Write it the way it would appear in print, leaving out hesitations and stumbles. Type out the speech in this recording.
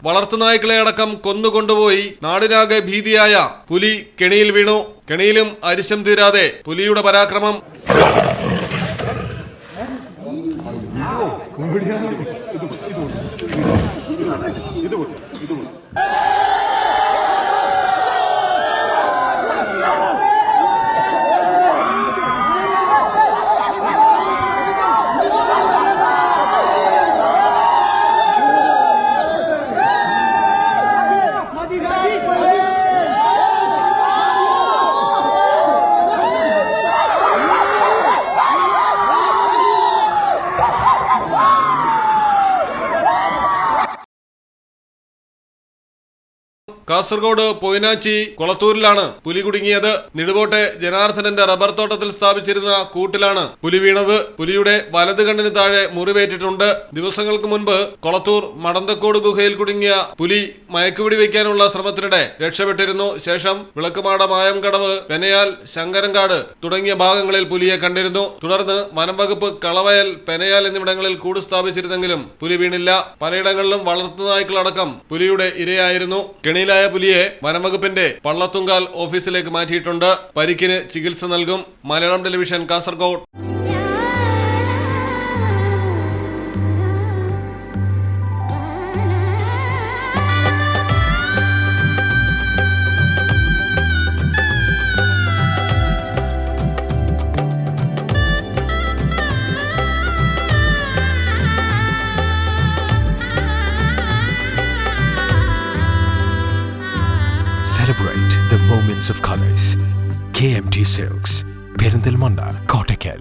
വളർത്തുനായ്ക്കളെ അടക്കം കൊന്നുകൊണ്ടുപോയി. നാടിനാകെ ഭീതിയായ പുലി കെണിയിൽ വീണു. കെണിയിലും അരിശം തീരാതെ പുലിയുടെ പരാക്രമം. കാസർഗോഡ് പൊയിനാച്ചി കൊളത്തൂരിലാണ് പുലി കുടുങ്ങിയത്. നിടുവോട്ടെ ജനാർദ്ദനന്റെ റബ്ബർ തോട്ടത്തിൽ സ്ഥാപിച്ചിരുന്ന കൂട്ടിലാണ് പുലി വീണത്. പുലിയുടെ വലത് കണ്ണിന് താഴെ മുറിവേറ്റിട്ടുണ്ട്. ദിവസങ്ങൾക്ക് മുൻപ് കൊളത്തൂർ മടന്തക്കോട് ഗുഹയിൽ കുടുങ്ങിയ പുലി മയക്കുപിടി വയ്ക്കാനുള്ള ശ്രമത്തിനിടെ രക്ഷപ്പെട്ടിരുന്നു. ശേഷം വിളക്കുമാട മായംകടവ്, പെനയാൽ, ശങ്കരൻകാട് തുടങ്ങിയ ഭാഗങ്ങളിൽ പുലിയെ കണ്ടിരുന്നു. തുടർന്ന് വനം വകുപ്പ് കളവയൽ, പെനയാൽ എന്നിവിടങ്ങളിൽ കൂട് സ്ഥാപിച്ചിരുന്നെങ്കിലും പുലി വീണില്ല. പലയിടങ്ങളിലും വളർത്തുനായ്ക്കളടക്കം പുലിയുടെ ഇരയായിരുന്നു. കെണിയിലായ പുലിയെ വനംവകുപ്പിന്റെ പള്ളത്തുങ്കാൽ ഓഫീസിലേക്ക് മാറ്റിയിട്ടുണ്ട്. പരിക്കിന് ചികിത്സ നൽകും. Malayalam television, Kasaragod. Celebrate the moments of colors. KMT Silks, Perindalmanda, Kottakkal.